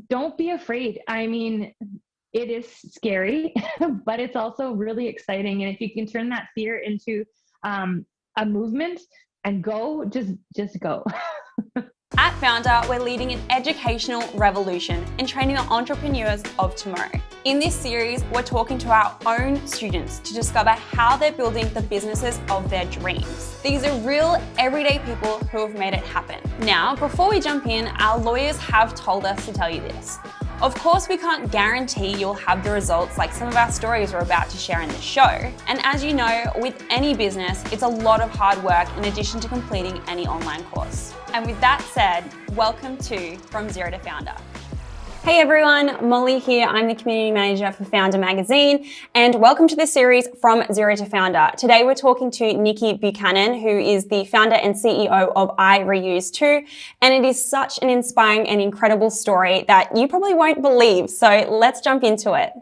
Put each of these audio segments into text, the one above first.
don't be afraid. I mean, it is scary, but it's also really exciting. And if you can turn that fear into a movement and go, just go. At Foundr, we're leading an educational revolution and training the entrepreneurs of tomorrow. In this series, we're talking to our own students to discover how they're building the businesses of their dreams. These are real, everyday people who have made it happen. Now, before we jump in, our lawyers have told us to tell you this. Of course, we can't guarantee you'll have the results like some of our stories we're about to share in this show. And as you know, with any business, it's a lot of hard work in addition to completing any online course. And with that said, welcome to From Zero to Foundr. Hey everyone, Molly here. I'm the community manager for Foundr magazine, and welcome to the series From Zero to Foundr. Today we're talking to Nikki Buchanan, who is the founder and CEO of IReuse2, and it is such an inspiring and incredible story that you probably won't believe. So let's jump into it.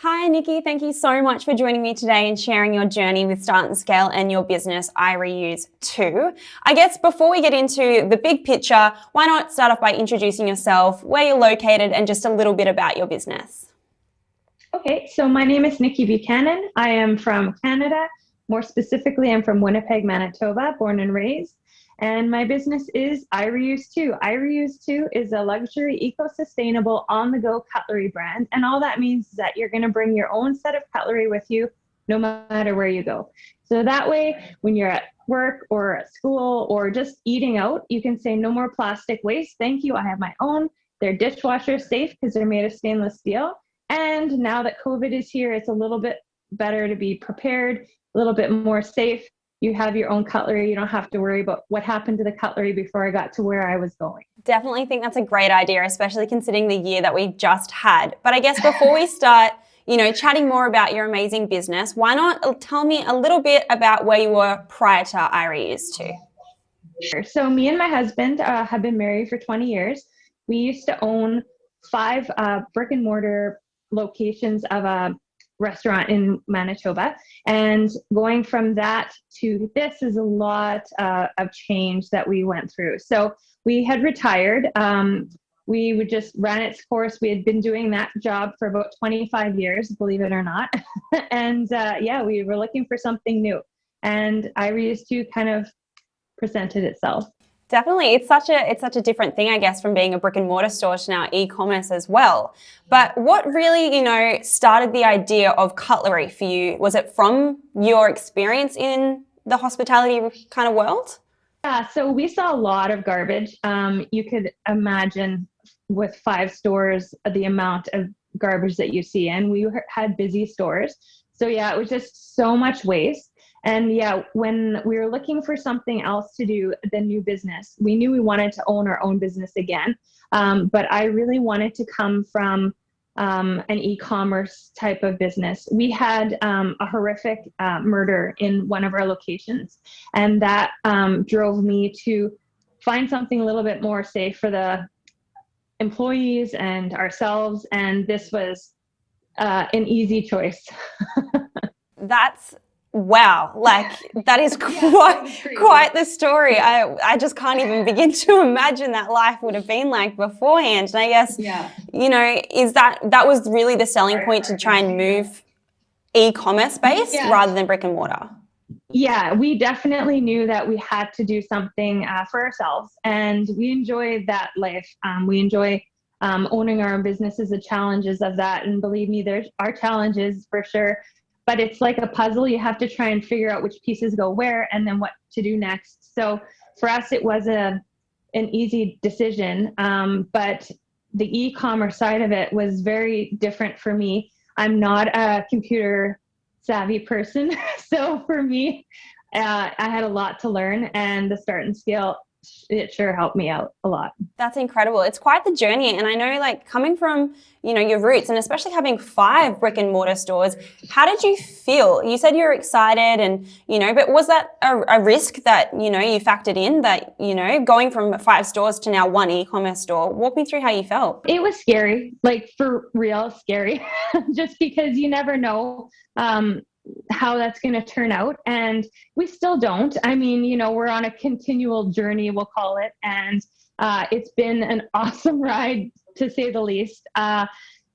Hi Nikki, thank you so much for joining me today and sharing your journey with Start and Scale and your business IReuse2. I guess before we get into the big picture, why not start off by introducing yourself, where you're located, and just a little bit about your business. Okay, so my name is Nikki Buchanan. I am from Canada. More specifically, I'm from Winnipeg, Manitoba, born and raised. And my business is IReuse2. IReuse2 is a luxury, eco-sustainable, on-the-go cutlery brand. And all that means is that you're going to bring your own set of cutlery with you no matter where you go. So that way, when you're at work or at school or just eating out, you can say no more plastic waste. Thank you, I have my own. They're dishwasher safe because they're made of stainless steel. And now that COVID is here, it's a little bit better to be prepared, a little bit more safe. You have your own cutlery. You don't have to worry about what happened to the cutlery before I got to where I was going. Definitely think that's a great idea, especially considering the year that we just had. But I guess before we start, chatting more about your amazing business, why not tell me a little bit about where you were prior to IReuse2? Sure. So me and my husband have been married for 20 years. We used to own 5 brick and mortar locations of a restaurant in Manitoba, and going from that to this is a lot of change that we went through. So we had retired. We would just ran its course. We had been doing that job for about 25 years, believe it or not. And we were looking for something new, and IReuse2 kind of presented itself. Definitely. It's such a different thing, I guess, from being a brick and mortar store to now e-commerce as well. But what really, started the idea of cutlery for you? Was it from your experience in the hospitality kind of world? Yeah, so we saw a lot of garbage. You could imagine with 5 stores, the amount of garbage that you see. And we had busy stores. So yeah, it was just so much waste. And yeah, when we were looking for something else to do, the new business, we knew we wanted to own our own business again. But I really wanted to come from an e-commerce type of business. We had a horrific murder in one of our locations, and that drove me to find something a little bit more safe for the employees and ourselves. And this was an easy choice. Wow, that is quite the story. I just can't even begin to imagine that life would have been like beforehand. And I guess, is that was really the selling point to try and move e-commerce based rather than brick and mortar? Yeah, we definitely knew that we had to do something for ourselves, and we enjoy that life. We enjoy owning our own businesses, the challenges of that. And believe me, there are challenges for sure. But it's like a puzzle. You have to try and figure out which pieces go where and then what to do next. So for us, it was an easy decision. But the e-commerce side of it was very different for me. I'm not a computer savvy person. So for me, I had a lot to learn, and the Start and Scale, it sure helped me out a lot. That's incredible. It's quite the journey. And I know, coming from, your roots, and especially having 5 brick and mortar stores, how did you feel? You said you were excited and, but was that a risk that, you factored in that, going from 5 stores to now 1 e-commerce store? Walk me through how you felt. It was scary, for real scary, just because you never know how that's going to turn out. And we still don't. I mean, we're on a continual journey, we'll call it. And it's been an awesome ride to say the least.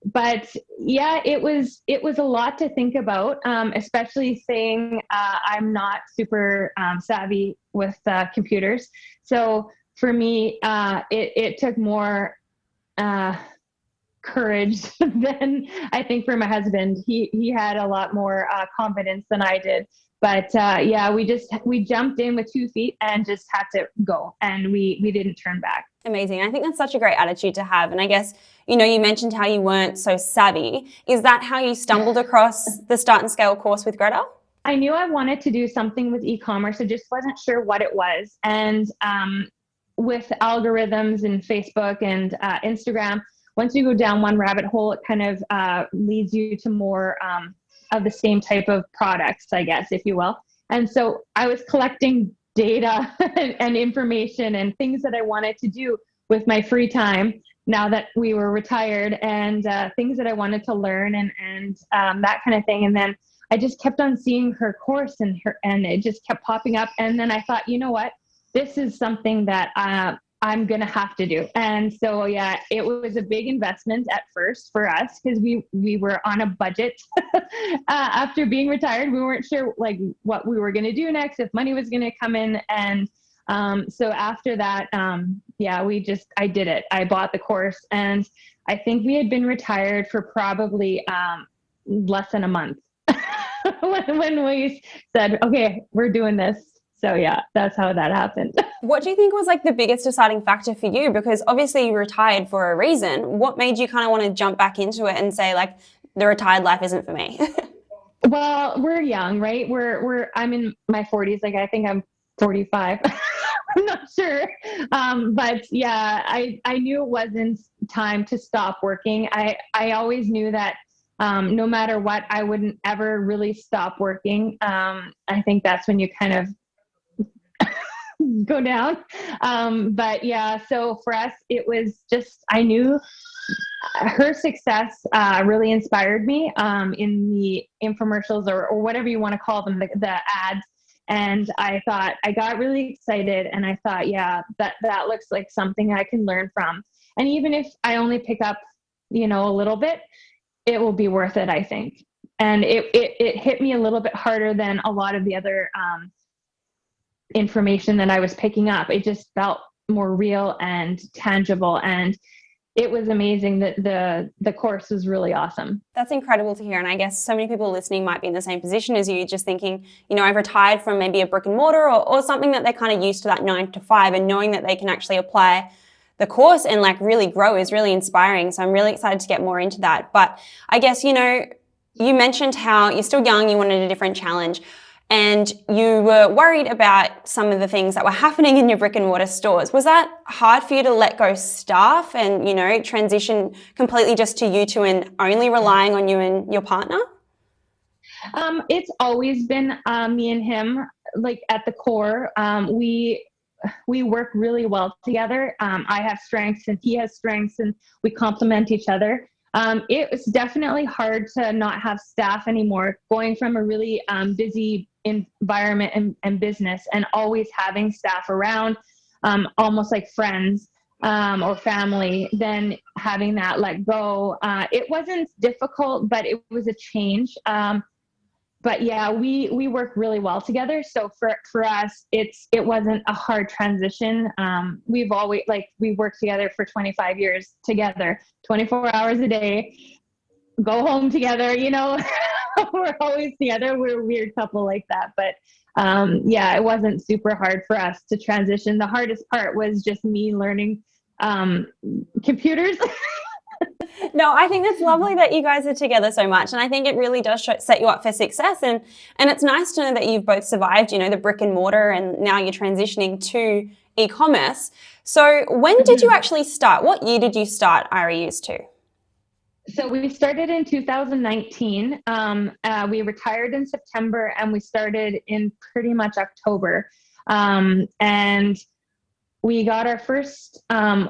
But yeah, it was a lot to think about, especially saying I'm not super savvy with computers. So for me, it took more courage than I think for my husband. He had a lot more confidence than I did. But yeah, we jumped in with 2 feet and just had to go, and we didn't turn back. Amazing. I think that's such a great attitude to have. And I guess, you know, you mentioned how you weren't so savvy. Is that how you stumbled across the Start and Scale course with Greta? I knew I wanted to do something with e-commerce. I just wasn't sure what it was. And with algorithms and Facebook and Instagram, once you go down one rabbit hole, it kind of leads you to more of the same type of products, I guess, if you will. And so I was collecting data and information and things that I wanted to do with my free time now that we were retired, and things that I wanted to learn and that kind of thing. And then I just kept on seeing her course and it just kept popping up. And then I thought, you know what, this is something that I'm going to have to do. And so, yeah, it was a big investment at first for us because we were on a budget after being retired. We weren't sure like what we were going to do next, if money was going to come in. And so after that, yeah, I did it. I bought the course, and I think we had been retired for probably less than a month when we said, okay, we're doing this. So yeah, that's how that happened. What do you think was like the biggest deciding factor for you? Because obviously you retired for a reason. What made you kind of want to jump back into it and say like, the retired life isn't for me? Well, we're young, right? I'm in my 40s. Like I think I'm 45. I'm not sure. But yeah, I knew it wasn't time to stop working. I always knew that no matter what, I wouldn't ever really stop working. I think that's when you kind of go down. But yeah, so for us, it was just, I knew her success really inspired me in the infomercials or whatever you want to call them, the ads. And I thought, I got really excited, and I thought, yeah, that looks like something I can learn from. And even if I only pick up, you know, a little bit, it will be worth it, I think. And it hit me a little bit harder than a lot of the other information that I was picking up. It just felt more real and tangible, and it was amazing. That the course was really awesome. That's incredible to hear. And I guess so many people listening might be in the same position as you, just thinking, you know, I've retired from maybe a brick and mortar or something that they're kind of used to, that 9 to 5, and knowing that they can actually apply the course and like really grow is really inspiring. So I'm really excited to get more into that. But I guess, you know, you mentioned how you're still young, you wanted a different challenge, and you were worried about some of the things that were happening in your brick and mortar stores. Was that hard for you to let go staff and, you know, transition completely just to you two and only relying on you and your partner? It's always been me and him, like at the core. We work really well together. I have strengths and he has strengths, and we complement each other. It was definitely hard to not have staff anymore, going from a really busy environment and business, and always having staff around, almost like friends or family, then having that let go. It wasn't difficult, but it was a change. But yeah, we work really well together. So for us, it wasn't a hard transition. We've always, we worked together for 25 years together, 24 hours a day, go home together, you know, we're always together. We're a weird couple like that. But yeah, it wasn't super hard for us to transition. The hardest part was just me learning computers. No, I think it's lovely that you guys are together so much. And I think it really does set you up for success. And it's nice to know that you've both survived, you know, the brick and mortar, and now you're transitioning to e-commerce. So when did you actually start? What year did you start IReuse2? So we started in 2019. We retired in September, and we started in pretty much October. And we got our first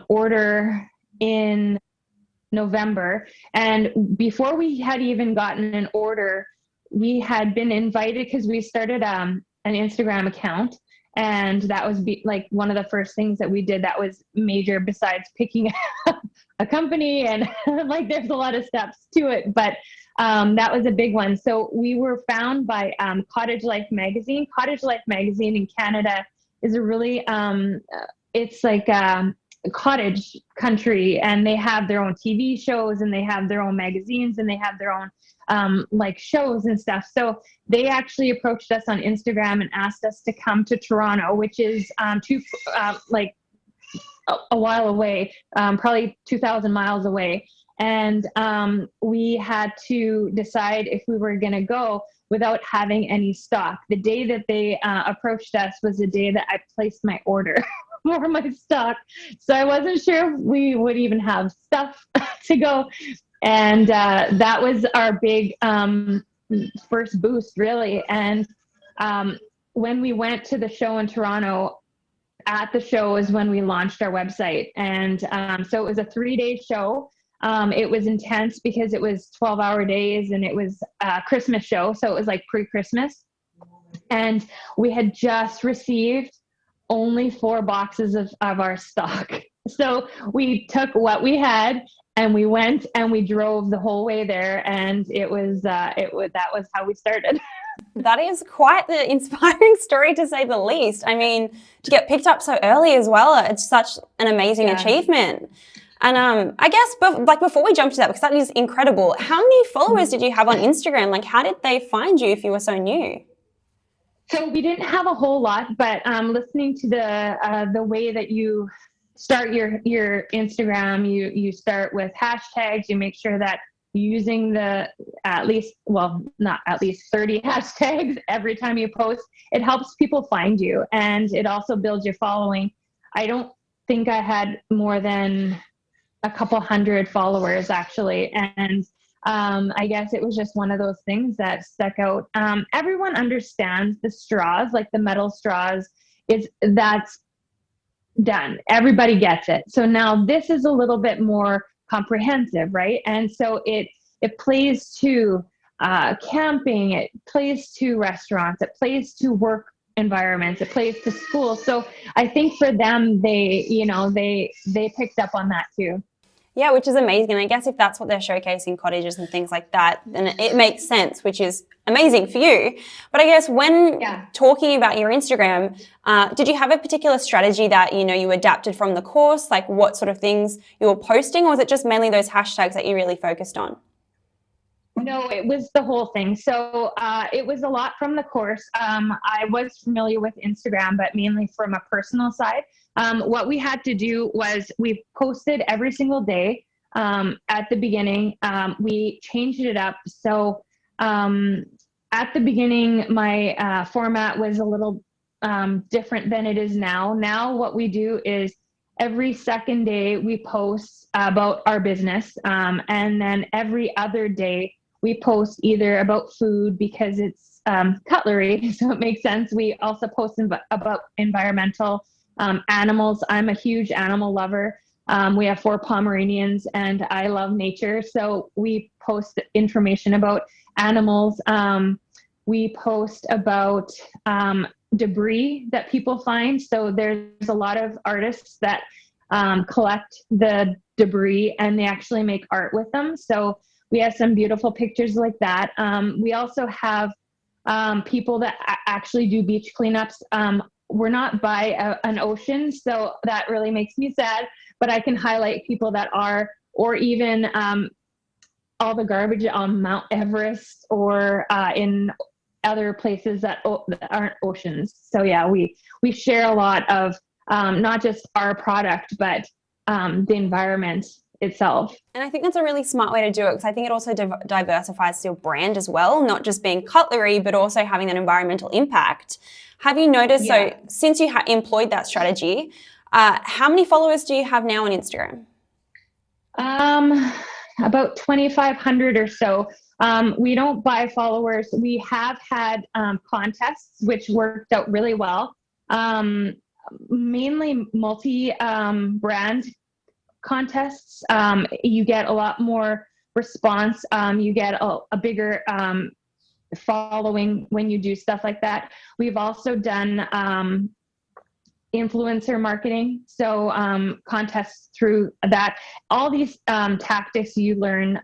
order in November. And before we had even gotten an order, we had been invited, because we started an Instagram account. And that was like one of the first things that we did that was major, besides picking a company, and like there's a lot of steps to it, but that was a big one. So we were found by Cottage Life magazine. Cottage Life magazine in Canada is a really it's like a cottage country, and they have their own TV shows, and they have their own magazines, and they have their own like shows and stuff. So they actually approached us on Instagram and asked us to come to Toronto, which is like a while away, probably 2,000 miles away. And we had to decide if we were going to go without having any stock. The day that they approached us was the day that I placed my order for my stock. So I wasn't sure if we would even have stuff to go. And that was our big first boost, really. And when we went to the show in Toronto, at the show is when we launched our website. And so it was a 3-day show. It was intense because it was 12-hour days, and it was a Christmas show. So it was like pre-Christmas. And we had just received only 4 boxes of our stock. So we took what we had, and we went and we drove the whole way there. And that was how we started. That is quite the inspiring story, to say the least. I mean, to get picked up so early as well, it's such an amazing achievement. And I guess, before we jump to that, because that is incredible, how many followers did you have on Instagram? Like, how did they find you if you were so new? So we didn't have a whole lot, but listening to the way that you start your Instagram, you start with hashtags. You make sure that you're using not at least 30 hashtags every time you post. It helps people find you, and it also builds your following. I don't think I had more than a couple hundred followers, actually. And I guess it was just one of those things that stuck out. Everyone understands the straws, like the metal straws, that's done. Everybody gets it. So now this is a little bit more comprehensive, right? And so it plays to camping, it plays to restaurants, it plays to work environments, it plays to school. So I think for them, they picked up on that too. Yeah, which is amazing. And I guess if that's what they're showcasing, cottages and things like that, then it makes sense, which is amazing for you. But I guess when talking about your Instagram, did you have a particular strategy that, you adapted from the course, like what sort of things you were posting, or was it just mainly those hashtags that you really focused on? No, it was the whole thing. So it was a lot from the course. I was familiar with Instagram, but mainly from a personal side. What we had to do was we posted every single day. At the beginning, we changed it up. So at the beginning, my format was a little different than it is now. Now what we do is every second day we post about our business. And then every other day we post either about food, because it's cutlery, so it makes sense. We also post about environmental, animals. I'm a huge animal lover. We have 4 Pomeranians, and I love nature. So we post information about animals. We post about debris that people find. So there's a lot of artists that collect the debris, and they actually make art with them. So we have some beautiful pictures like that. We also have people that actually do beach cleanups. We're not by an ocean, so that really makes me sad, but I can highlight people that are, or even all the garbage on Mount Everest, or in other places that aren't oceans. So yeah, we share a lot of not just our product, but the environment itself. And I think that's a really smart way to do it, because I think it also diversifies your brand as well, not just being cutlery, but also having an environmental impact. Have you noticed, so since you employed that strategy, how many followers do you have now on Instagram? About 2,500 or so. We don't buy followers. We have had contests, which worked out really well. Mainly multi-brand contests. You get a lot more response. You get a bigger following when you do stuff like that. We've also done influencer marketing. So contests through that, all these tactics you learn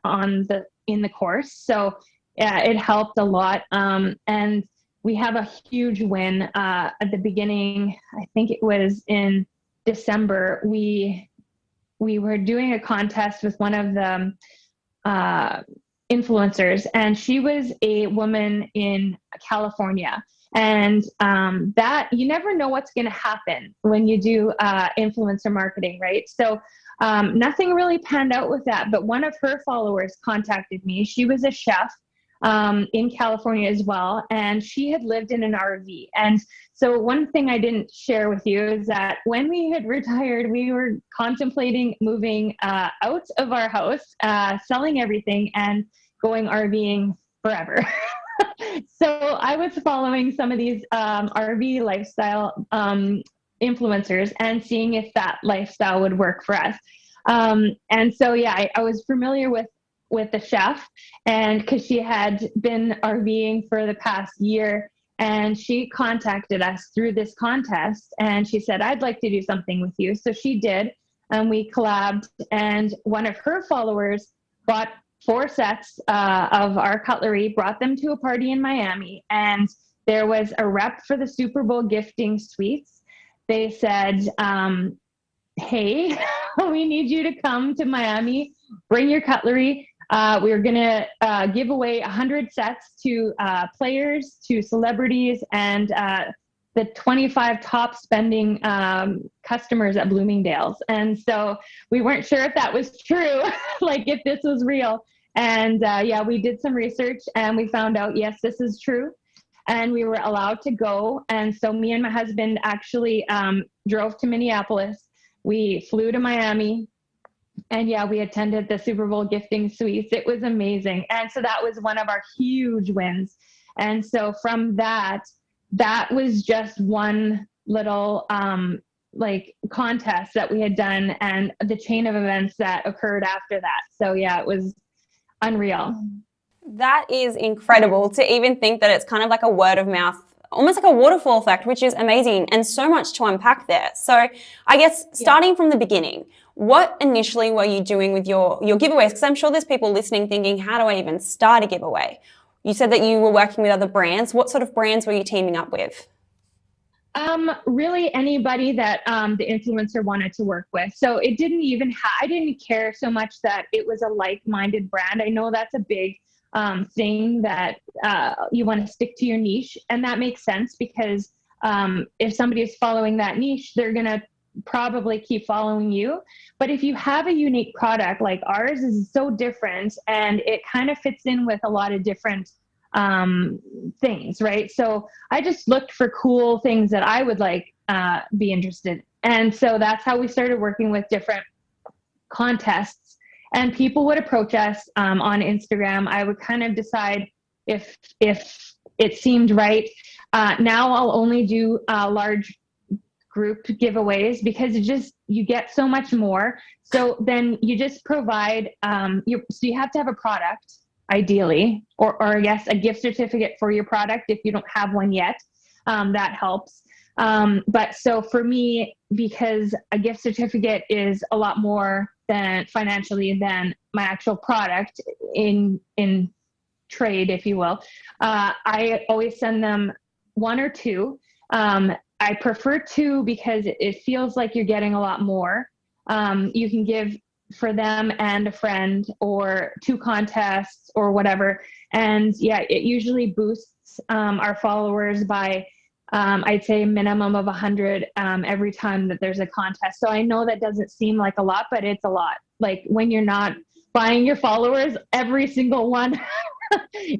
in the course. So yeah, it helped a lot. And we have a huge win at the beginning. I think it was in December. We were doing a contest with one of the influencers, and she was a woman in California. And that you never know what's going to happen when you do influencer marketing, right? So nothing really panned out with that, but one of her followers contacted me. She was a chef in California as well, and she had lived in an RV. And so one thing I didn't share with you is that when we had retired, we were contemplating moving out of our house, selling everything, and going RVing forever. So I was following some of these RV lifestyle influencers and seeing if that lifestyle would work for us. And so, yeah, I was familiar with the chef, and because she had been RVing for the past year, and she contacted us through this contest, and she said, I'd like to do something with you. So she did, and we collabed, and one of her followers bought 4 sets of our cutlery, brought them to a party in Miami, and there was a rep for the Superbowl gifting suites. They said, hey, we need you to come to Miami, bring your cutlery. We're going to give away 100 sets to players, to celebrities, and the 25 top spending customers at Bloomingdale's. And so we weren't sure if that was true, like if this was real. And yeah, we did some research and we found out, yes, this is true. And we were allowed to go. And so me and my husband actually drove to Minneapolis. We flew to Miami. And yeah, we attended the Super Bowl gifting suites. It was amazing. And so that was one of our huge wins. And so from that was just one little like contest that we had done, and the chain of events that occurred after that. So yeah, it was unreal. That is incredible to even think that it's kind of like a word of mouth, almost like a waterfall effect, which is amazing, and so much to unpack there. So I guess starting from the beginning, what initially were you doing with your giveaways? Because I'm sure there's people listening thinking, how do I even start a giveaway? You said that you were working with other brands. What sort of brands were you teaming up with? Really anybody that the influencer wanted to work with. So it didn't even I didn't care so much that it was a like-minded brand. I know that's a big thing that you want to stick to your niche, and that makes sense because if somebody is following that niche, they're going to probably keep following you. But if you have a unique product, like ours is so different, and it kind of fits in with a lot of different things, right? So I just looked for cool things that I would like be interested in. And so that's how we started working with different contests, and people would approach us on Instagram. I would kind of decide if it seemed right. Now I'll only do large group giveaways because you get so much more. So then you just provide, so you have to have a product ideally, or I guess a gift certificate for your product if you don't have one yet. That helps. But so for me, because a gift certificate is a lot more than financially than my actual product in trade, if you will, I always send them 1 or 2. I prefer 2 because it feels like you're getting a lot more. You can give for them and a friend, or 2 contests or whatever. And yeah, it usually boosts our followers by, I'd say, a minimum of 100 every time that there's a contest. So I know that doesn't seem like a lot, but it's a lot. Like when you're not buying your followers, every single one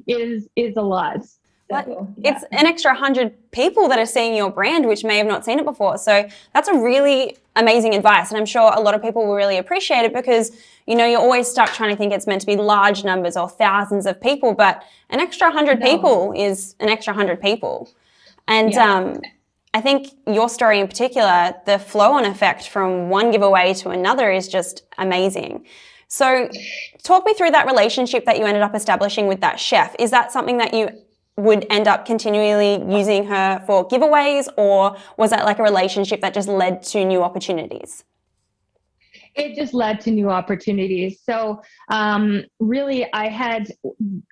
is a lot. So, yeah. It's an extra 100 people that are seeing your brand, which may have not seen it before. So that's a really amazing advice. And I'm sure a lot of people will really appreciate it because, you're always stuck trying to think it's meant to be large numbers or thousands of people, but an extra 100 people is an extra 100 people. And I think your story in particular, the flow-on effect from one giveaway to another is just amazing. So talk me through that relationship that you ended up establishing with that chef. Is that something that you would end up continually using her for giveaways, or was that like a relationship that just led to new opportunities? It just led to new opportunities. So really,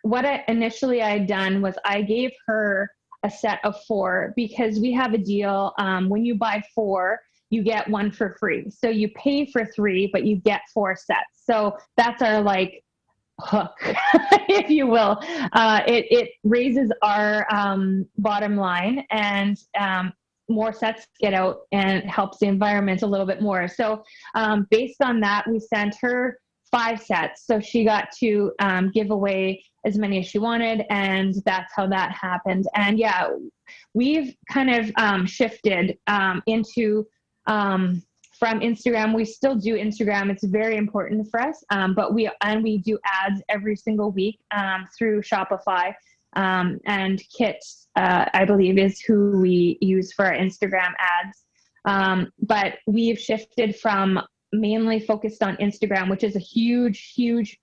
what I initially I had done was I gave her a set of 4 because we have a deal. When you buy 4, you get 1 for free. So you pay for 3, but you get 4 sets. So that's our like hook, if you will. It raises our bottom line, and more sets get out and helps the environment a little bit more. So based on that, we sent her 5 sets. So she got to give away as many as she wanted, and that's how that happened. And yeah, we've kind of shifted into from Instagram. We still do Instagram. It's very important for us, but we do ads every single week through Shopify. And Kit, I believe, is who we use for our Instagram ads. But we've shifted from mainly focused on Instagram, which is a huge,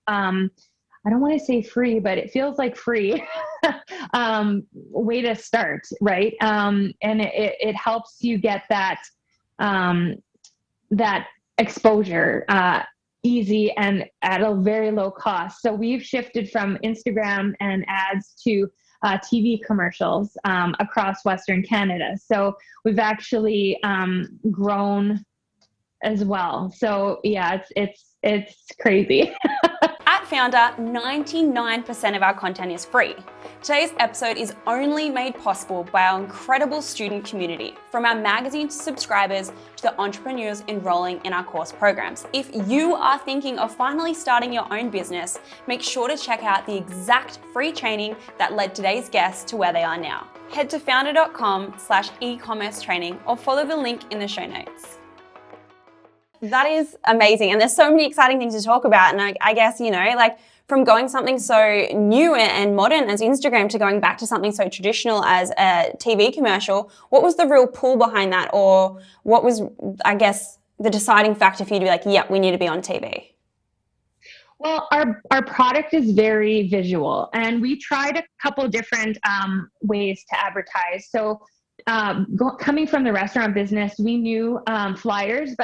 I don't want to say free, but it feels like free way to start, right? And it helps you get that that exposure easy and at a very low cost. So we've shifted from Instagram and ads to TV commercials across Western Canada. So we've actually grown as well. So yeah, it's crazy. At Foundr, 99% of our content is free. Today's episode is only made possible by our incredible student community, from our magazine subscribers to the entrepreneurs enrolling in our course programs. If you are thinking of finally starting your own business, make sure to check out the exact free training that led today's guests to where they are now. Head to foundr.com/e-commerce training or follow the link in the show notes. That is amazing. And there's so many exciting things to talk about. And I guess, like from going something so new and modern as Instagram to going back to something so traditional as a TV commercial, what was the real pull behind that? Or what was, I guess, the deciding factor for you to be like, yeah, we need to be on TV? Well, our product is very visual, and we tried a couple different ways to advertise. So coming from the restaurant business, we knew flyers,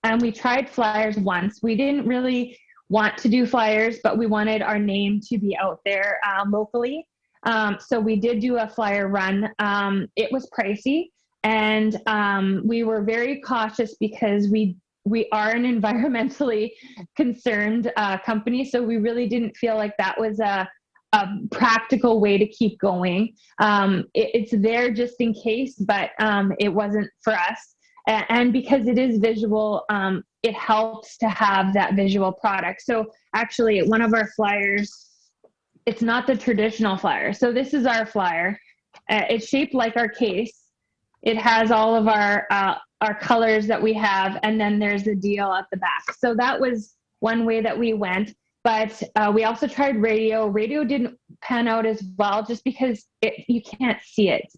and we tried flyers once. We didn't really want to do flyers, but we wanted our name to be out there locally. So we did do a flyer run. It was pricey, and we were very cautious because we are an environmentally concerned company. So we really didn't feel like that was a practical way to keep going. It's there just in case, but it wasn't for us. And because it is visual, it helps to have that visual product. So actually, one of our flyers, it's not the traditional flyer. So this is our flyer. It's shaped like our case. It has all of our colors that we have, and then there's a deal at the back. So that was one way that we went. But we also tried radio. Radio didn't pan out as well, just because you can't see it.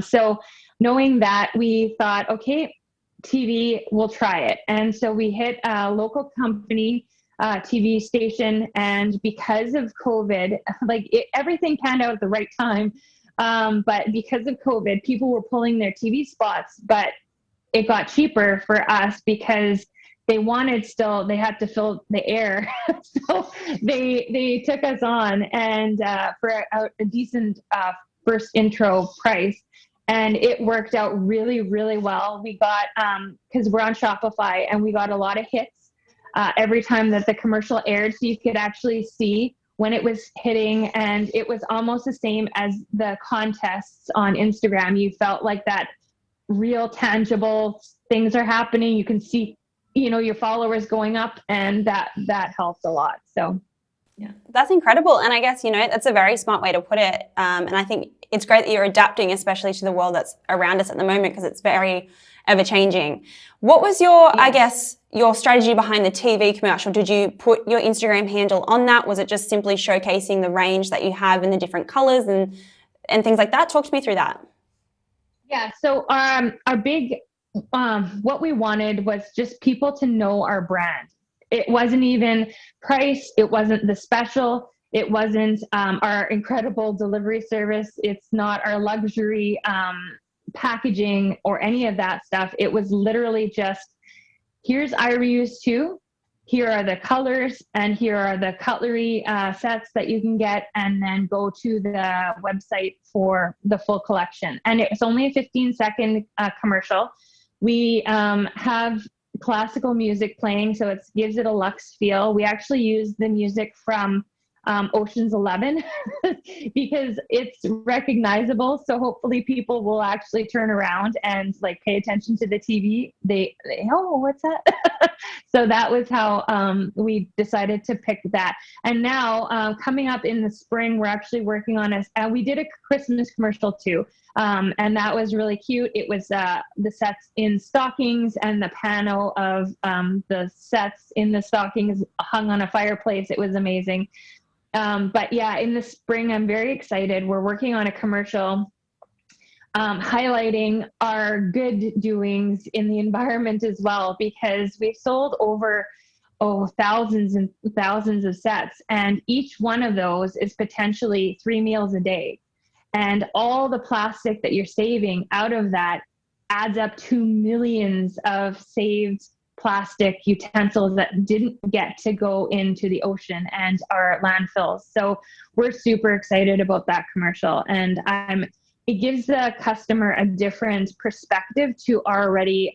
So knowing that, we thought, okay, TV, we'll try it. And so we hit a local company TV station, and because of COVID, everything panned out at the right time. But because of COVID, people were pulling their TV spots, but it got cheaper for us because they had to fill the air. So they took us on, and for a decent first intro price. And it worked out really, really well. We got, because we're on Shopify, and we got a lot of hits every time that the commercial aired. So you could actually see when it was hitting, and it was almost the same as the contests on Instagram. You felt like that real tangible things are happening. You can see, your followers going up, and that helped a lot. So. Yeah, that's incredible. And I guess, that's a very smart way to put it. And I think it's great that you're adapting, especially to the world that's around us at the moment, because it's very ever changing. What was your strategy behind the TV commercial? Did you put your Instagram handle on that? Was it just simply showcasing the range that you have in the different colors and things like that? Talk to me through that. Yeah. So our big, what we wanted was just people to know our brand. It wasn't even price. It wasn't the special. It wasn't our incredible delivery service. It's not our luxury packaging or any of that stuff. It was literally just, here's IReuse2. Here are the colors, and here are the cutlery sets that you can get, and then go to the website for the full collection. And it's only a 15-second commercial. We have classical music playing, so it gives it a luxe feel. We actually use the music from Ocean's 11 because it's recognizable. So hopefully people will actually turn around and like pay attention to the TV. They oh, what's that? So that was how we decided to pick that. And now coming up in the spring, we're actually working on we did a Christmas commercial too. And that was really cute. It was the sets in stockings, and the panel of the sets in the stockings hung on a fireplace. It was amazing. But yeah, in the spring, I'm very excited. We're working on a commercial highlighting our good doings in the environment as well, because we've sold over thousands and thousands of sets, and each one of those is potentially 3 meals a day. And all the plastic that you're saving out of that adds up to millions of saved plastic utensils that didn't get to go into the ocean and our landfills. So we're super excited about that commercial. And it gives the customer a different perspective to our already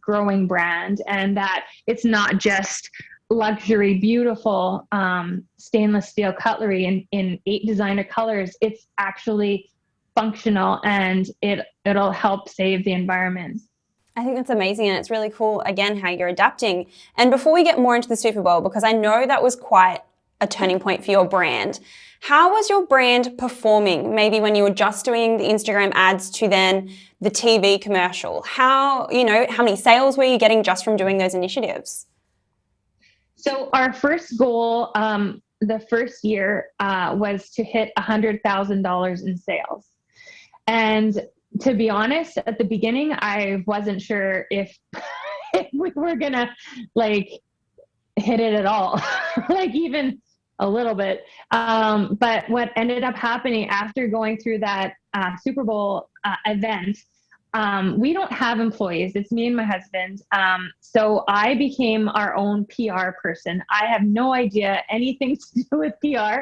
growing brand, and that it's not just luxury, beautiful stainless steel cutlery in 8 designer colors. It's actually functional, and it'll help save the environment. I think that's amazing, and it's really cool, again, how you're adapting. And before we get more into the Super Bowl, because I know that was quite a turning point for your brand, how was your brand performing? Maybe when you were just doing the Instagram ads to then the TV commercial, how many sales were you getting just from doing those initiatives? So our first goal, the first year, was to hit $100,000 in sales. And to be honest, at the beginning, I wasn't sure if we were gonna hit it at all, even a little bit. But what ended up happening after going through that Super Bowl event, we don't have employees. It's me and my husband. So I became our own PR person. I have no idea anything to do with PR,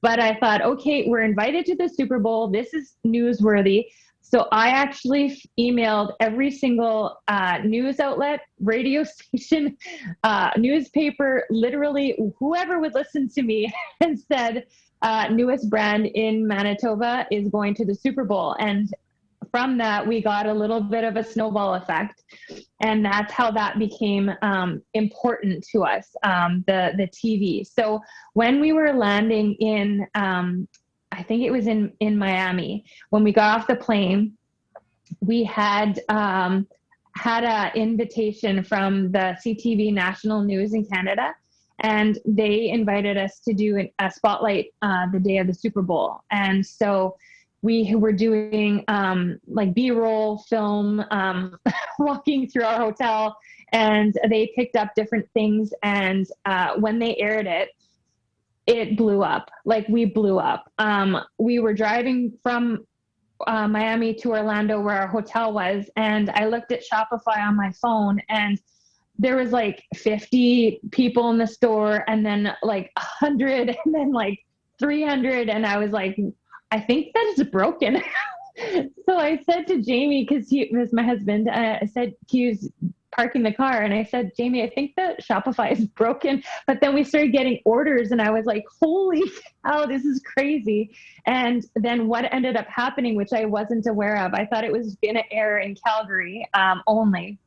but I thought, okay, we're invited to the Super Bowl. This is newsworthy. So I actually emailed every single news outlet, radio station, newspaper, literally whoever would listen to me, and said, newest brand in Manitoba is going to the Super Bowl. And from that, we got a little bit of a snowball effect. And that's how that became important to us, the TV. So when we were landing in, I think it was in Miami, when we got off the plane, we had an invitation from the CTV National News in Canada, and they invited us to do a spotlight the day of the Super Bowl. And so we were doing B-roll film, walking through our hotel, and they picked up different things. And when they aired it, it blew up. We blew up. We were driving from Miami to Orlando, where our hotel was, and I looked at Shopify on my phone, and there was 50 people in the store, and then 100, and then 300, and I was like, I think that is broken. So I said to Jamie, because he was my husband, I said, he was parking the car, and I said, Jamie, I think that Shopify is broken. But then we started getting orders, and I was like, holy cow, this is crazy. And then what ended up happening, which I wasn't aware of, I thought it was going to air in Calgary only,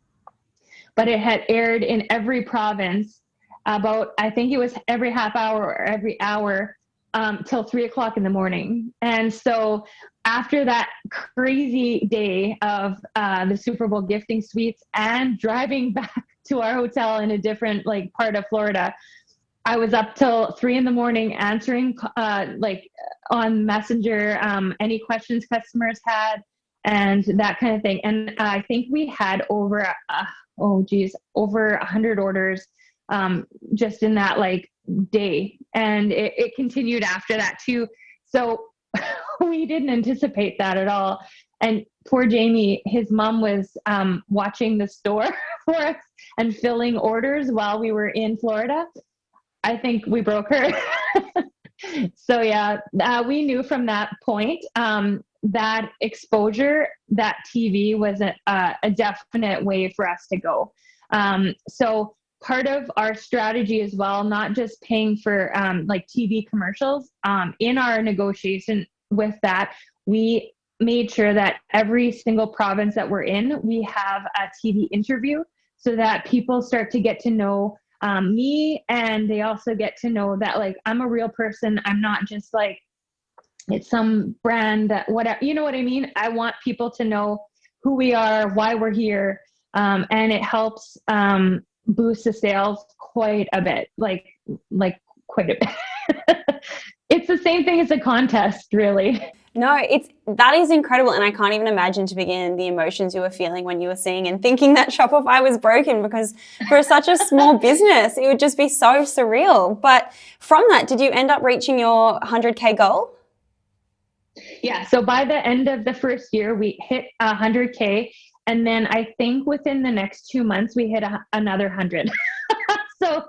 but it had aired in every province about, I think it was every half hour or every hour, till 3:00 in the morning. And so after that crazy day of the Super Bowl gifting suites and driving back to our hotel in a different part of Florida, I was up till 3 a.m. answering on Messenger any questions customers had and that kind of thing. And I think we had over 100 orders just in that day. And it continued after that too. So we didn't anticipate that at all. And poor Jamie, his mom was watching the store for us and filling orders while we were in Florida. I think we broke her. So yeah, we knew from that point that exposure, that TV was a definite way for us to go. So part of our strategy as well, not just paying for like TV commercials, in our negotiation with that, we made sure that every single province that we're in, we have a TV interview so that people start to get to know me, and they also get to know that like I'm a real person. I'm not just like it's some brand that whatever, you know what I mean? I want people to know who we are, why we're here, and it helps boost the sales quite a bit, like quite a bit. It's the same thing as a contest, really. No, that is incredible. And I can't even imagine to begin the emotions you were feeling when you were seeing and thinking that Shopify was broken, because for such a small business, it would just be so surreal. But from that, did you end up reaching your 100K goal? Yeah. So by the end of the first year, we hit 100K. And then I think within the next 2 months, we hit another 100. So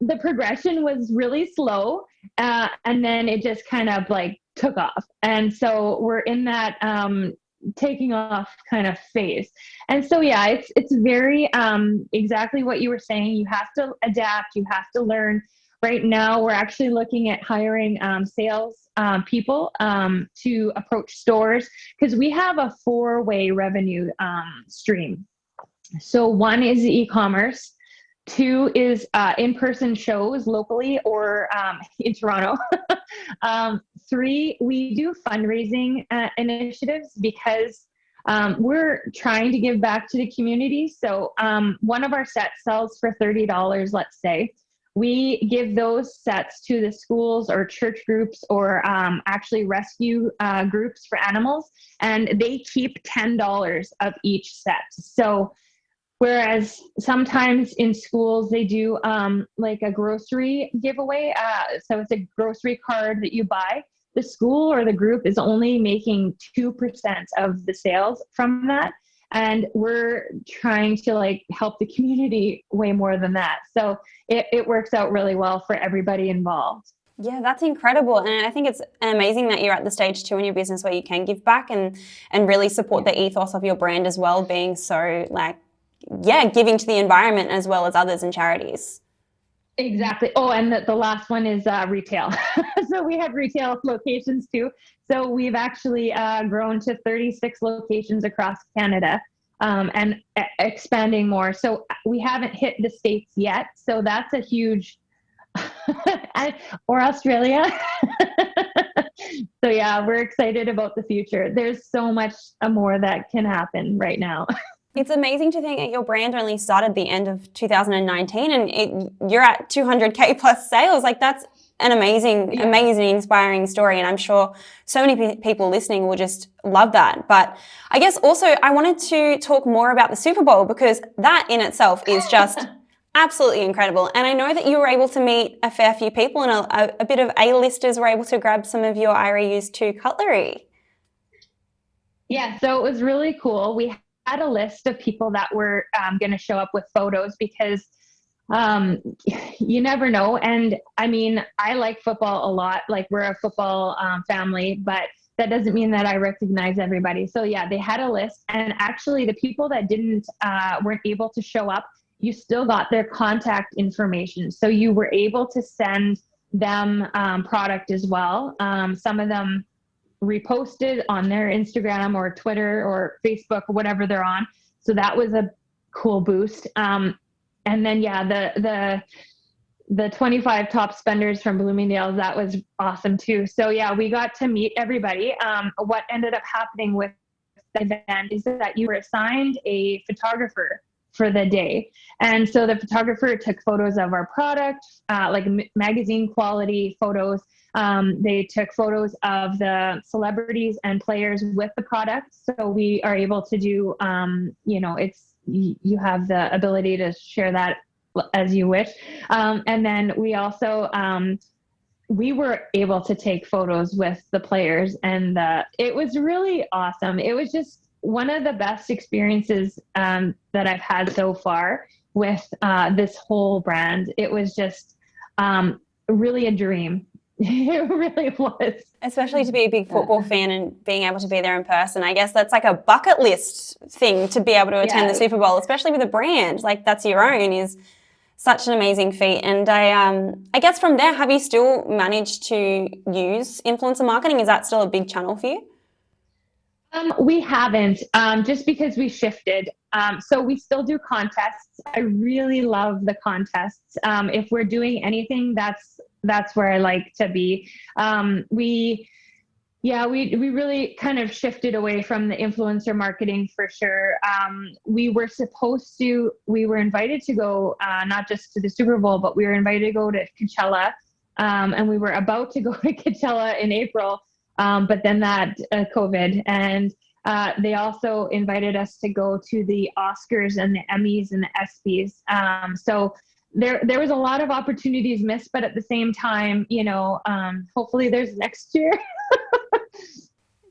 the progression was really slow. And then it just kind of like took off. And so we're in that taking off kind of phase. And so, yeah, it's very exactly what you were saying. You have to adapt. You have to learn. Right now, we're actually looking at hiring sales people to approach stores, because we have a 4-way revenue stream. So 1 is e-commerce. 2 is in-person shows locally or in Toronto. 3, we do fundraising initiatives, because we're trying to give back to the community. So one of our sets sells for $30, let's say. We give those sets to the schools or church groups or actually rescue groups for animals, and they keep $10 of each set. So whereas sometimes in schools they do like a grocery giveaway. So it's a grocery card that you buy. The school or the group is only making 2% of the sales from that. And we're trying to like help the community way more than that. So it works out really well for everybody involved. Yeah, that's incredible. And I think it's amazing that you're at the stage too in your business where you can give back and really support the ethos of your brand as well, being so like, yeah, giving to the environment as well as others and charities. Exactly. Oh, and the last one is retail. So we have retail locations too. So we've actually grown to 36 locations across Canada and expanding more. So we haven't hit the States yet. So that's a huge, or Australia. So yeah, we're excited about the future. There's so much more that can happen right now. It's amazing to think that your brand only started the end of 2019 and you're at 200K plus sales. Like that's an amazing, inspiring story. And I'm sure so many people listening will just love that. But I guess also I wanted to talk more about the Super Bowl, because that in itself is just absolutely incredible. And I know that you were able to meet a fair few people, and a bit of A-listers were able to grab some of your IReuse2 cutlery. Yeah, so it was really cool. We had a list of people that were going to show up with photos, because you never know. And I mean, I like football a lot. Like we're a football family, but that doesn't mean that I recognize everybody. So yeah, they had a list, and actually the people that weren't able to show up, you still got their contact information. So you were able to send them product as well. Some of them reposted on their Instagram or Twitter or Facebook or whatever they're on. So that was a cool boost. And then, yeah, the 25 top spenders from Bloomingdale's, that was awesome too. So yeah, we got to meet everybody. What ended up happening with the event is that you were assigned a photographer for the day. And so the photographer took photos of our product, like magazine quality photos. They took photos of the celebrities and players with the product. So we are able to do, you have the ability to share that as you wish. And then we also we were able to take photos with the players, and it was really awesome. It was just one of the best experiences that I've had so far with this whole brand. It was just really a dream. It really was. Especially to be a big football fan and being able to be there in person. I guess that's like a bucket list thing to be able to attend the Super Bowl, especially with a brand like that's your own, is such an amazing feat. And I guess from there, have you still managed to use influencer marketing? Is that still a big channel for you? We haven't, just because we shifted. So we still do contests. I really love the contests. If we're doing anything, that's where I like to be. We really kind of shifted away from the influencer marketing for sure. We were invited to go, not just to the Super Bowl, but we were invited to go to Coachella. And we were about to go to Coachella in April. But then that COVID, and they also invited us to go to the Oscars and the Emmys and the ESPYs. So there was a lot of opportunities missed, but at the same time, hopefully there's next year.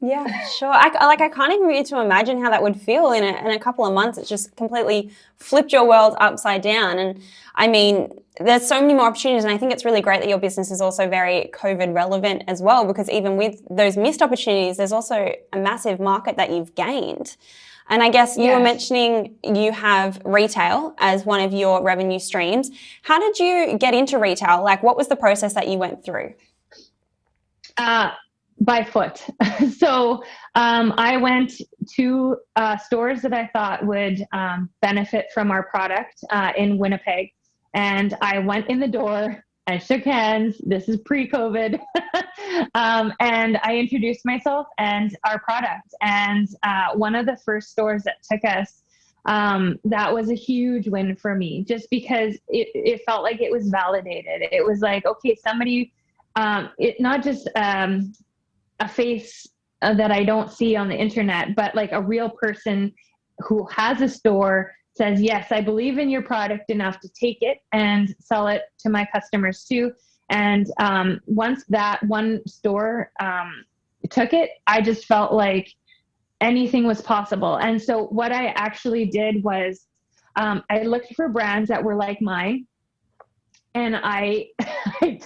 Yeah, sure. I can't even begin to imagine how that would feel in a couple of months. It's just completely flipped your world upside down. And I mean, there's so many more opportunities. And I think it's really great that your business is also very COVID relevant as well, because even with those missed opportunities, there's also a massive market that you've gained. And I guess you were mentioning you have retail as one of your revenue streams. How did you get into retail? Like, what was the process that you went through? By foot. So I went to stores that I thought would benefit from our product in Winnipeg. And I went in the door, I shook hands. This is pre-COVID. And I introduced myself and our product. And one of the first stores that took us, that was a huge win for me, just because it felt like it was validated. It was like, okay, somebody, it not just a face that I don't see on the internet, but like a real person who has a store says, yes, I believe in your product enough to take it and sell it to my customers too. And once that one store took it, I just felt like anything was possible. And so what I actually did was I looked for brands that were like mine. And I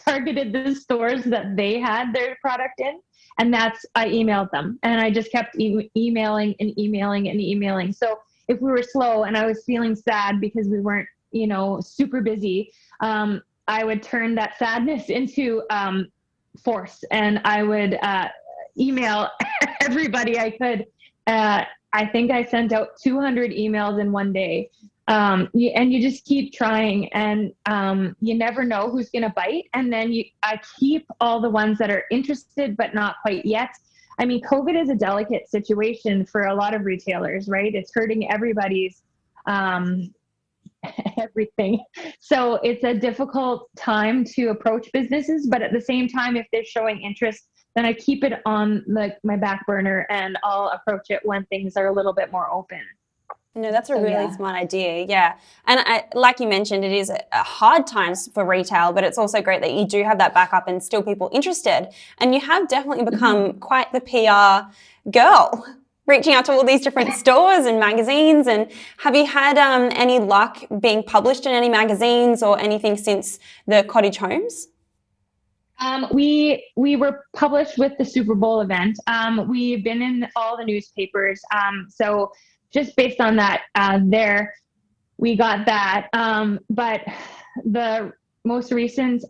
targeted the stores that they had their product in. And I emailed them, and I just kept emailing and emailing and emailing. So if we were slow and I was feeling sad because we weren't, super busy, I would turn that sadness into force, and I would email everybody I could. I think I sent out 200 emails in one day. And you just keep trying, and you never know who's going to bite. And then I keep all the ones that are interested, but not quite yet. I mean, COVID is a delicate situation for a lot of retailers, right? It's hurting everybody's everything. So it's a difficult time to approach businesses, but at the same time, if they're showing interest, then I keep it on my back burner, and I'll approach it when things are a little bit more open. No, that's a really smart idea. Yeah. And like you mentioned, it is a hard times for retail, but it's also great that you do have that backup and still people interested. And you have definitely become quite the PR girl, reaching out to all these different stores and magazines. And have you had any luck being published in any magazines or anything since the cottage homes? We were published with the Super Bowl event. We've been in all the newspapers. So just based on that, we got that. But the most recent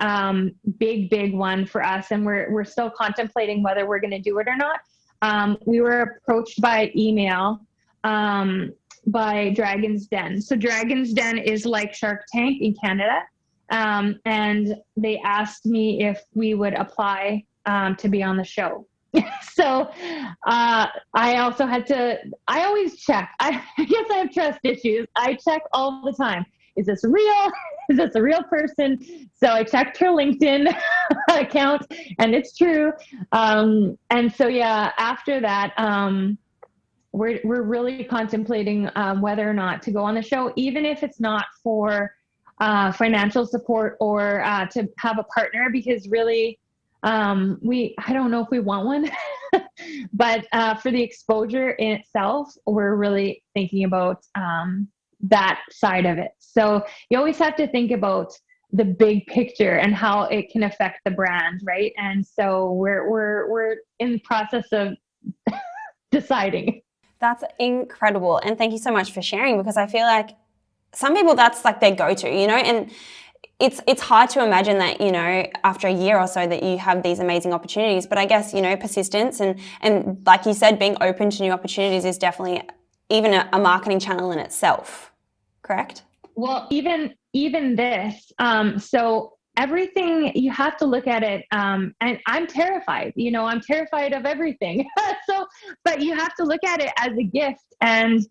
big one for us, and we're still contemplating whether we're going to do it or not. We were approached by email by Dragon's Den. So Dragon's Den is like Shark Tank in Canada. And they asked me if we would apply to be on the show. So I also I always check. I guess I have trust issues. I check all the time. Is this real? Is this a real person? So I checked her LinkedIn account, and it's true. And so, after that, we're really contemplating whether or not to go on the show, even if it's not for financial support or to have a partner, because really, I don't know if we want one, but for the exposure in itself, we're really thinking about that side of it. So you always have to think about the big picture and how it can affect the brand, right? And so we're in the process of deciding. That's incredible. And thank you so much for sharing, because I feel like some people, that's like their go-to, and it's hard to imagine that, after a year or so that you have these amazing opportunities. But I guess, persistence and like you said, being open to new opportunities is definitely even a marketing channel in itself, correct? Well, even this, so everything, you have to look at it, and I'm terrified, I'm terrified of everything. But you have to look at it as a gift and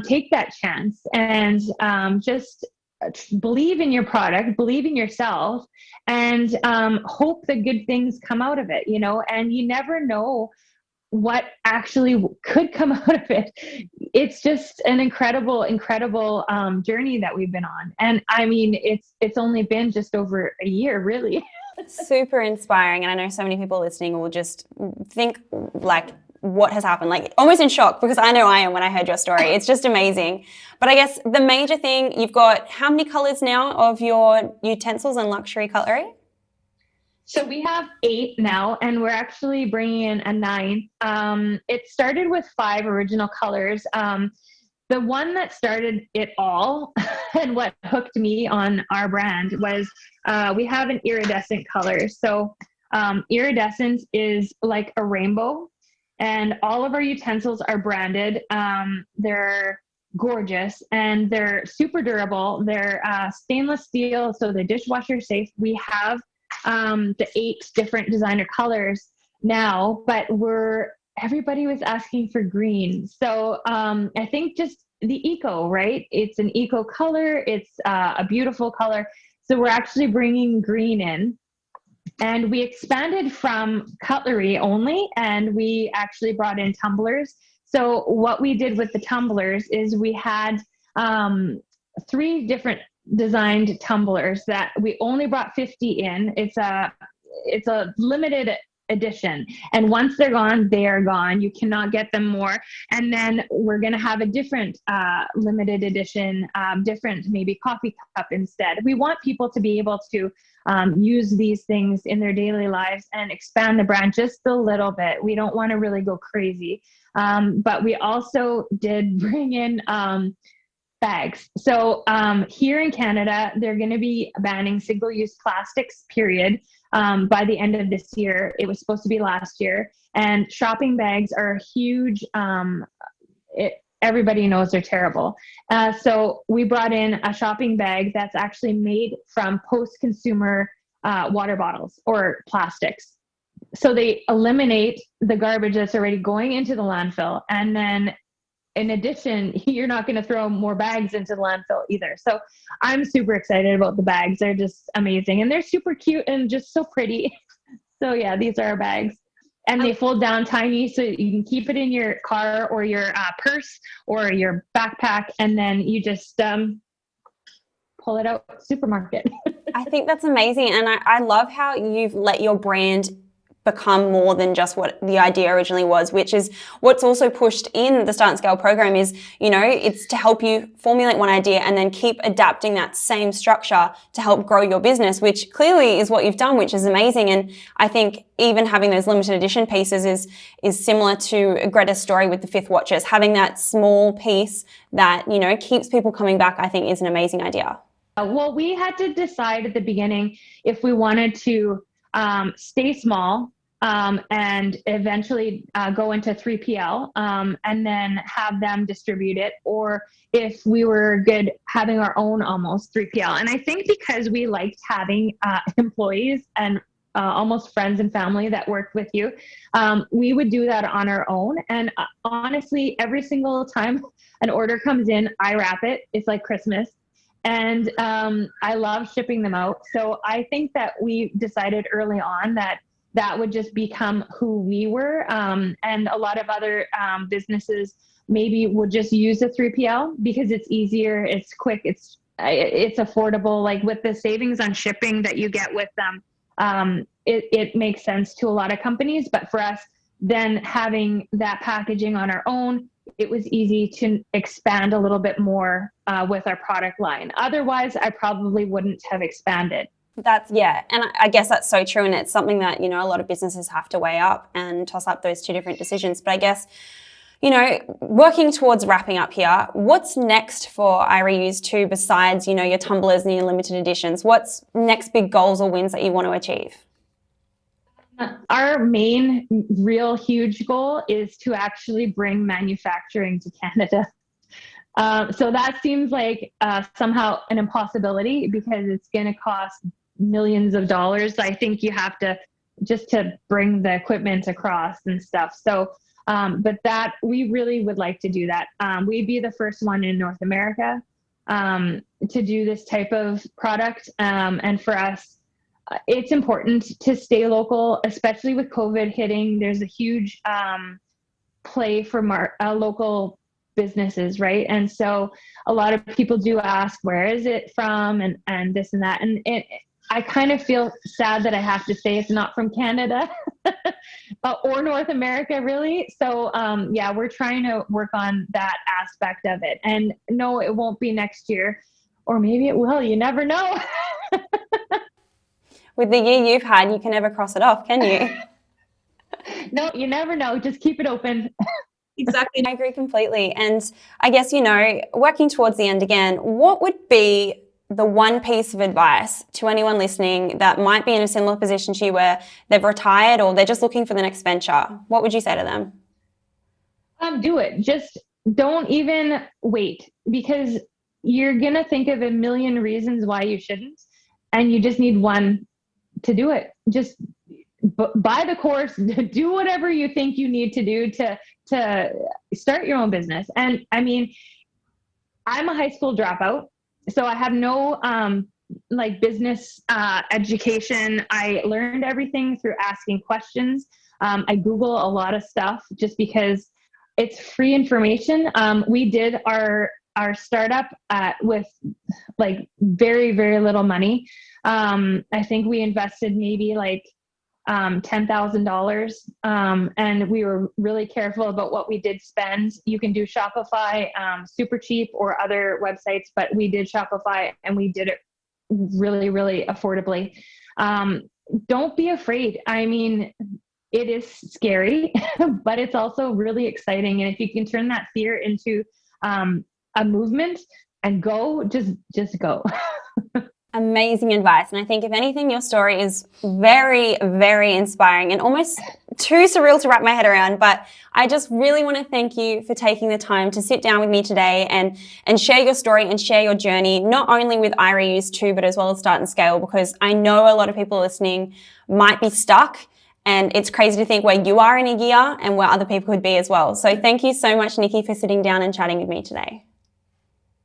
take that chance and just believe in your product, believe in yourself, and hope that good things come out of it, and you never know what actually could come out of it. It's just an incredible journey that we've been on. And I mean, it's only been just over a year, really. Super inspiring. And I know so many people listening will just think like, what has happened, like almost in shock, because I know I am when I heard your story. It's just amazing. But I guess the major thing, you've got how many colors now of your utensils and luxury cutlery? So we have 8 now, and we're actually bringing in a 9th. It started with 5 original colors. The one that started it all and what hooked me on our brand was we have an iridescent color. So iridescent is like a rainbow, and all of our utensils are branded. They're gorgeous and they're super durable. They're stainless steel, so they're dishwasher safe. We have the 8 different designer colors now, but everybody was asking for green. So I think just the eco, right? It's an eco color. It's a beautiful color. So we're actually bringing green in, and we expanded from cutlery only, and we actually brought in tumblers. So what we did with the tumblers is we had 3 different designed tumblers that we only brought 50 in. It's a limited edition, and once they're gone, they are gone. You cannot get them more. And then we're going to have a different limited edition, different maybe coffee cup instead. We want people to be able to use these things in their daily lives and expand the brand just a little bit. We don't want to really go crazy, but we also did bring in bags. So here in Canada, they're going to be banning single-use plastics, period, by the end of this year. It was supposed to be last year. And shopping bags are huge. Everybody knows they're terrible. So we brought in a shopping bag that's actually made from post-consumer water bottles or plastics. So they eliminate the garbage that's already going into the landfill. And then in addition, you're not going to throw more bags into the landfill either. So I'm super excited about the bags. They're just amazing. And they're super cute and just so pretty. So yeah, these are our bags. And they fold down tiny, so you can keep it in your car or your purse or your backpack. And then you just pull it out at the supermarket. I think that's amazing. And I love how you've let your brand become more than just what the idea originally was, which is what's also pushed in the Start and Scale program is, it's to help you formulate one idea and then keep adapting that same structure to help grow your business, which clearly is what you've done, which is amazing. And I think even having those limited edition pieces is similar to Greta's story with the 5th watches. Having that small piece that, keeps people coming back, I think is an amazing idea. Well, we had to decide at the beginning if we wanted to stay small and eventually go into 3PL and then have them distribute it, or if we were good having our own almost 3PL. And I think because we liked having employees and almost friends and family that worked with you, we would do that on our own. And honestly, every single time an order comes in, I wrap it. It's like Christmas. And I love shipping them out. So I think that we decided early on that would just become who we were. And a lot of other businesses maybe would just use a 3PL because it's easier, it's quick, it's affordable. Like with the savings on shipping that you get with them, it makes sense to a lot of companies, but for us, then having that packaging on our own, it was easy to expand a little bit more with our product line. Otherwise, I probably wouldn't have expanded. Yeah. And I guess that's so true. And it's something that, a lot of businesses have to weigh up and toss up those two different decisions. But I guess, working towards wrapping up here, what's next for IReuse2 besides, your tumblers and your limited editions? What's next big goals or wins that you want to achieve? Our main real huge goal is to actually bring manufacturing to Canada. So that seems like somehow an impossibility because it's going to cost millions of dollars. I think you have to just to bring the equipment across and stuff. So, but that we really would like to do that. We'd be the first one in North America to do this type of product. And for us, it's important to stay local, especially with COVID hitting. There's a huge play for local businesses, right? And so a lot of people do ask, where is it from, and this and that. And I kind of feel sad that I have to say it's not from Canada or North America, really. So yeah, we're trying to work on that aspect of it. And no, it won't be next year, or maybe it will. You never know. With the year you've had, you can never cross it off, can you? No, you never know. Just keep it open. Exactly. I agree completely. And I guess, working towards the end again, what would be the one piece of advice to anyone listening that might be in a similar position to you where they've retired or they're just looking for the next venture? What would you say to them? Do it. Just don't even wait, because you're going to think of a million reasons why you shouldn't. And you just need one to do it. Just buy the course, do whatever you think you need to do to start your own business. And I mean, I'm a high school dropout, so I have no business education. I learned everything through asking questions. I Google a lot of stuff just because it's free information. We did our startup with very, very little money. I think we invested maybe $10,000. And we were really careful about what we did spend. You can do Shopify, super cheap, or other websites, but we did Shopify and we did it really, really affordably. Don't be afraid. I mean, it is scary, but it's also really exciting. And if you can turn that fear into a movement and go, just go. Amazing advice. And I think if anything, your story is very, very inspiring and almost too surreal to wrap my head around. But I just really want to thank you for taking the time to sit down with me today and share your story and share your journey, not only with IReuse2, but as well as Start and Scale, because I know a lot of people listening might be stuck. And it's crazy to think where you are in a year and where other people could be as well. So thank you so much, Nikki, for sitting down and chatting with me today.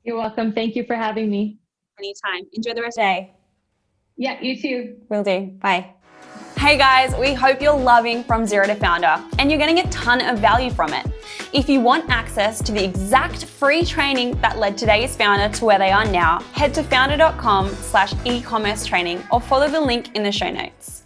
You're welcome. Thank you for having me. Anytime. Enjoy the rest of the day. Yeah, you too. Will do. Bye. Hey guys, we hope you're loving From Zero to Foundr and you're getting a ton of value from it. If you want access to the exact free training that led today's founder to where they are now, head to foundr.com/e-commerce training or follow the link in the show notes.